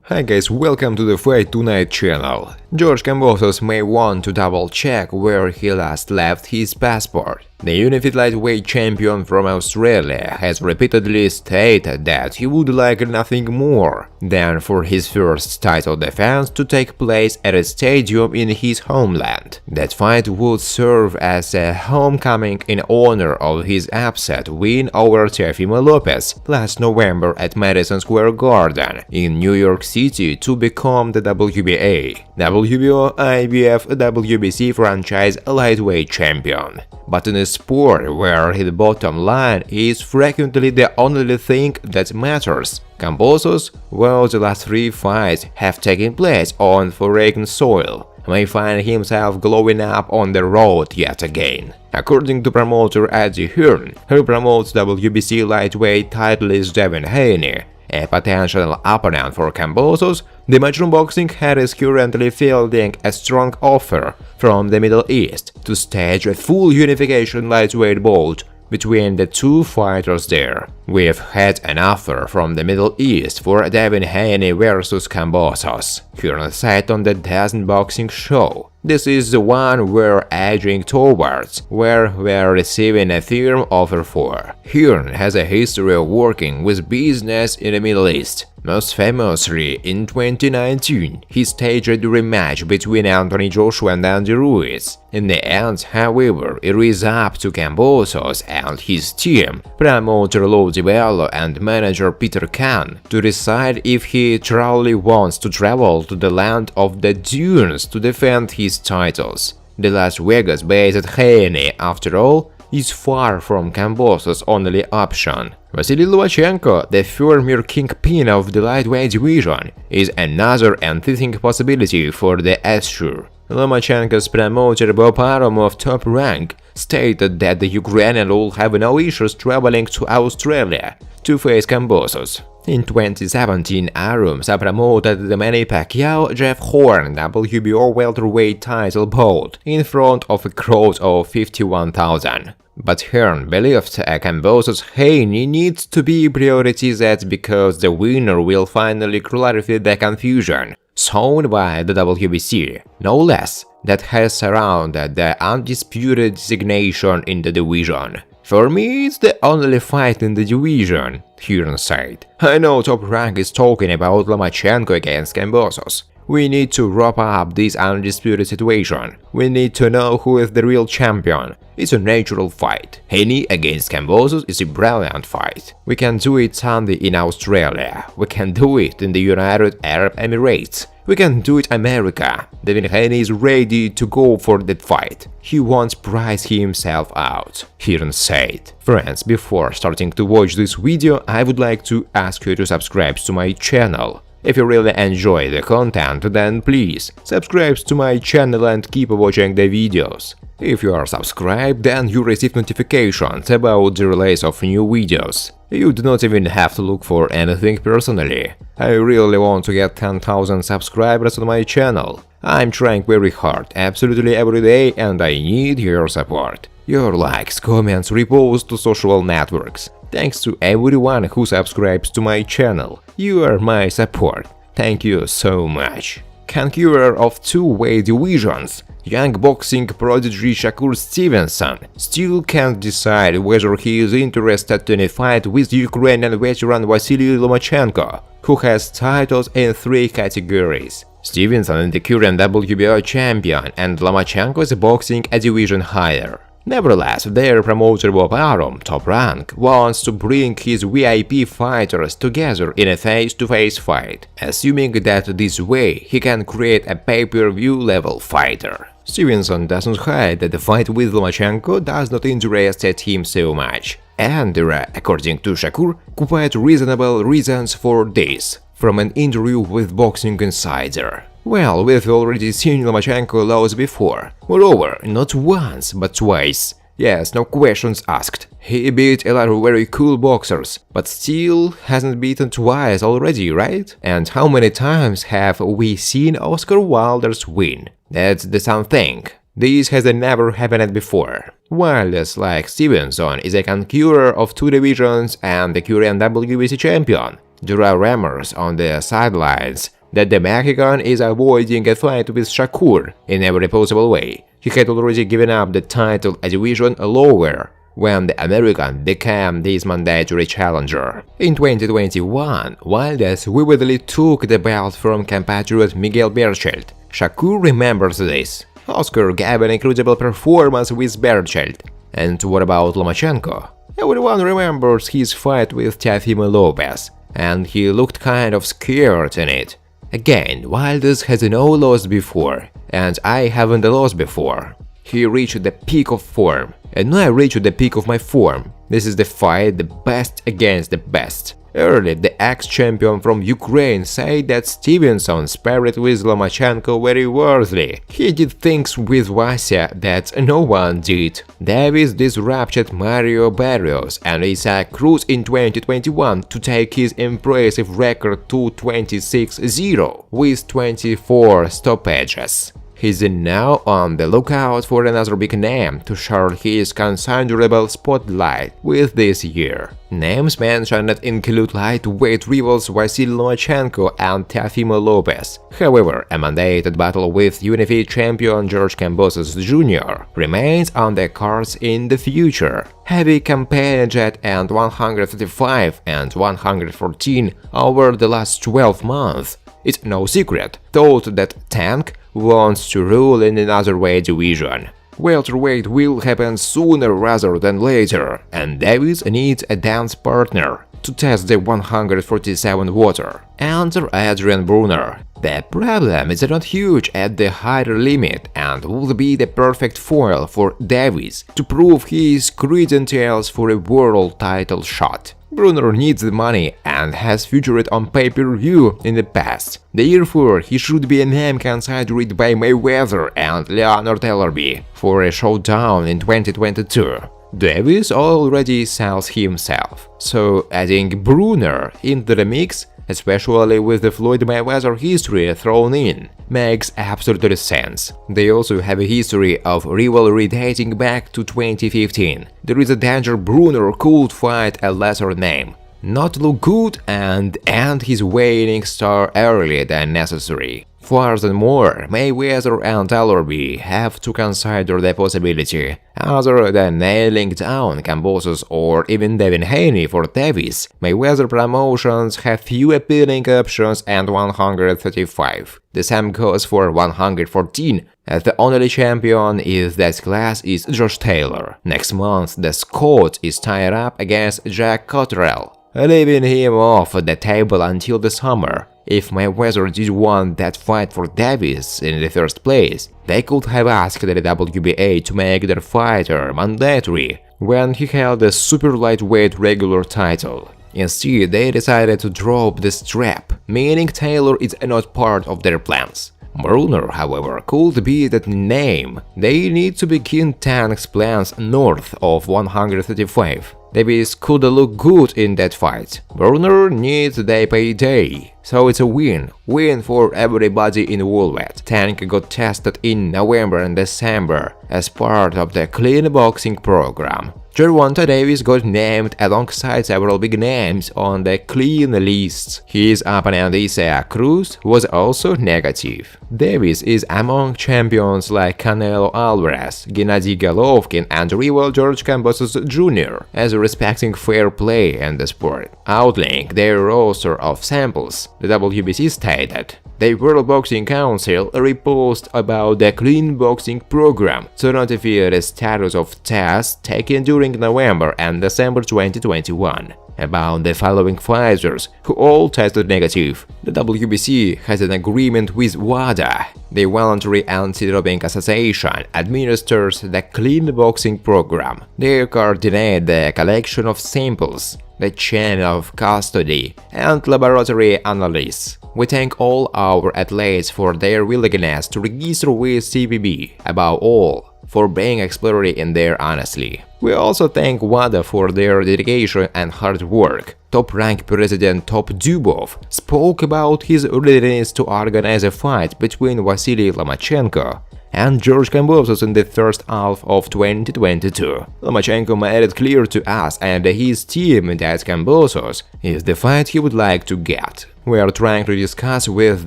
Hi guys, welcome to the Fight Tonight channel. George Kambosos may want to double check where he last left his passport. The unified lightweight champion from Australia has repeatedly stated that he would like nothing more than for his first title defense to take place at a stadium in his homeland. That fight would serve as a homecoming in honor of his upset win over Teofimo Lopez last November at Madison Square Garden in New York City to become the WBA, WBO, IBF, WBC Franchise lightweight champion. But in a sport where the bottom line is frequently the only thing that matters, Kambosos, while the last 3 fights have taken place on foreign soil, may find himself glowing up on the road yet again. According to promoter Eddie Hearn, who promotes WBC lightweight titlist Devin Haney, a potential opponent for Kambosos, the Matchroom Boxing head is currently fielding a strong offer from the Middle East to stage a full unification lightweight bout between the two fighters there. We've had an offer from the Middle East for Devin Haney vs Kambosos, Hearn said on the DAZN Boxing show. This is the one we're edging towards, where we're receiving a firm offer for. Hearn has a history of working with business in the Middle East. Most famously, in 2019, he staged a rematch between Anthony Joshua and Andy Ruiz. In the end, however, it is up to Kambosos and his team, promoter Lou DiBello and manager Peter Khan, to decide if he truly wants to travel to the land of the dunes to defend his titles. The Las Vegas-based Haney, after all, is far from Kambosos' only option. Vasily Lomachenko, the former kingpin of the lightweight division, is another enticing possibility for the Azure. Lomachenko's promoter Bob Arum of Top Rank stated that the Ukrainian will have no issues traveling to Australia to face Kambosos. In 2017, Arum promoted the Manny Pacquiao-Jeff Horn WBO welterweight title bout in front of a crowd of 51,000. But Hearn believed Kambosos Haney needs to be prioritized because the winner will finally clarify the confusion sown by the WBC, no less, that has surrounded the undisputed designation in the division. For me, it's the only fight in the division, Hearn said. I know Top Rank is talking about Lomachenko against Kambosos. We need to wrap up this undisputed situation. We need to know who is the real champion. It's a natural fight. Haney against Kambosos is a brilliant fight. We can do it Sunday in Australia. We can do it in the United Arab Emirates. We can do it America. Devin Haney is ready to go for that fight. He wants to price himself out, Hearn said. Friends, before starting to watch this video, I would like to ask you to subscribe to my channel. If you really enjoy the content, then please subscribe to my channel and keep watching the videos. If you are subscribed, then you receive notifications about the release of new videos. You do not even have to look for anything personally. I really want to get 10,000 subscribers on my channel. I'm trying very hard, absolutely every day, and I need your support. Your likes, comments, reposts to social networks. Thanks to everyone who subscribes to my channel. You are my support. Thank you so much. Conqueror of two-weight divisions, young boxing prodigy Shakur Stevenson still can't decide whether he is interested in a fight with Ukrainian veteran Vasily Lomachenko, who has titles in 3 categories. Stevenson is the current WBO champion and Lomachenko is boxing a division higher. Nevertheless, their promoter Bob Arum, Top Rank, wants to bring his VIP fighters together in a face-to-face fight, assuming that this way he can create a pay-per-view level fighter. Stevenson doesn't hide that the fight with Lomachenko does not interest him so much, and there are, according to Shakur, quite reasonable reasons for this, from an interview with Boxing Insider. Well, we've already seen Lomachenko lose before. Moreover, not once, but twice. Yes, no questions asked. He beat a lot of very cool boxers, but still hasn't beaten twice already, right? And how many times have we seen Oscar Wilder's win? That's the something. This has never happened before. Wilders, like Stevenson, is a conqueror of 2 divisions and the current WBC champion. There are rumors on the sidelines that the Mexican is avoiding a fight with Shakur in every possible way. He had already given up the title a division lower when the American became this mandatory challenger. In 2021, Valdez vividly took the belt from compatriot Miguel Berchelt. Shakur remembers this. Oscar gave an incredible performance with Berchelt. And what about Lomachenko? Everyone remembers his fight with Teofimo Lopez, and he looked kind of scared in it. Again, Valdez has no loss before, and I haven't lost before. He reached the peak of form, and I reached the peak of my form. This is the fight, the best against the best. Earlier, the ex-champion from Ukraine said that Stevenson sparred with Lomachenko very worthily. He did things with Garcia that no one did. Davis disrupted Mario Barrios and Isaac Cruz in 2021 to take his impressive record to 26-0 with 24 stoppages. He's now on the lookout for another big name to share his considerable spotlight with this year. Names mentioned include lightweight rivals Vasily Lomachenko and Teofimo Lopez. However, a mandated battle with unified champion George Kambosos Jr. remains on the cards in the future. Heavy campaign jet and 135 and 114 over the last 12 months. It's no secret, thought that Tank wants to rule in another weight division. Welterweight will happen sooner rather than later, and Davis needs a dance partner to test the 147 water. Enter Adrian Bruner. The problem is not huge at the higher limit and would be the perfect foil for Davis to prove his credentials for a world title shot. Bruner needs the money and has featured on pay-per-view in the past. Therefore, he should be a name considered by Mayweather and Leonard Ellerbe for a showdown in 2022. Davis already sells himself, so adding Bruner into the mix, especially with the Floyd Mayweather history thrown in, makes absolute sense. They also have a history of rivalry dating back to 2015. There is a danger Bruner could fight a lesser name, not look good and end his waning star earlier than necessary. Furthermore, Mayweather and Ellerbe have to consider the possibility, other than nailing down Kambosos or even Devin Haney for Davis, Mayweather promotions have few appealing options at 135. The same goes for 114, as the only champion in that class is Josh Taylor. Next month, the Scot is tied up against Jack Cottrell, leaving him off the table until the summer. If Mayweather did want that fight for Davis in the first place, they could have asked the WBA to make their fighter mandatory when he held the super lightweight regular title. Instead, they decided to drop the strap, meaning Taylor is not part of their plans. Bruner, however, could be that name. They need to begin Tank's plans north of 135. Davis could look good in that fight. Bruner needs the payday, so it's a win for everybody involved. Tank got tested in November and December as part of the clean boxing program. Gervonta Davis got named alongside several big names on the clean list. His opponent Isaac Cruz was also negative. Davis is among champions like Canelo Alvarez, Gennady Golovkin and rival George Kambosos Jr. as respecting fair play in the sport. Outlining their roster of samples, the WBC stated, "The World Boxing Council reposed about the clean boxing program to notify the status of tests taken during November and December 2021 about the following fighters who all tested negative. The WBC has an agreement with WADA. The Voluntary Anti-Doping Association administers the clean boxing program. They coordinate the collection of samples, the chain of custody, and laboratory analysis. We thank all our athletes for their willingness to register with CBB, above all, for being exploratory in their honesty. We also thank WADA for their dedication and hard work. Top-rank President Top Dubov spoke about his readiness to organize a fight between Vasily Lomachenko and George Kambosos in the first half of 2022. Lomachenko made it clear to us and his team that Kambosos is the fight he would like to get. We are trying to discuss with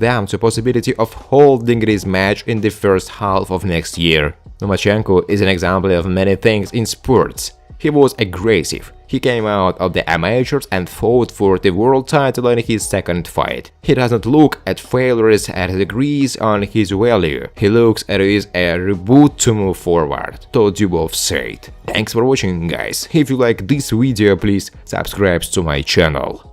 them the possibility of holding this match in the first half of next year. Lomachenko is an example of many things in sports. He was aggressive. He came out of the amateurs and fought for the world title in his second fight. He doesn't look at failures as degrees on his value. He looks at it as a reboot to move forward, Todubov said. Thanks for watching, guys. If you like this video, please subscribe to my channel.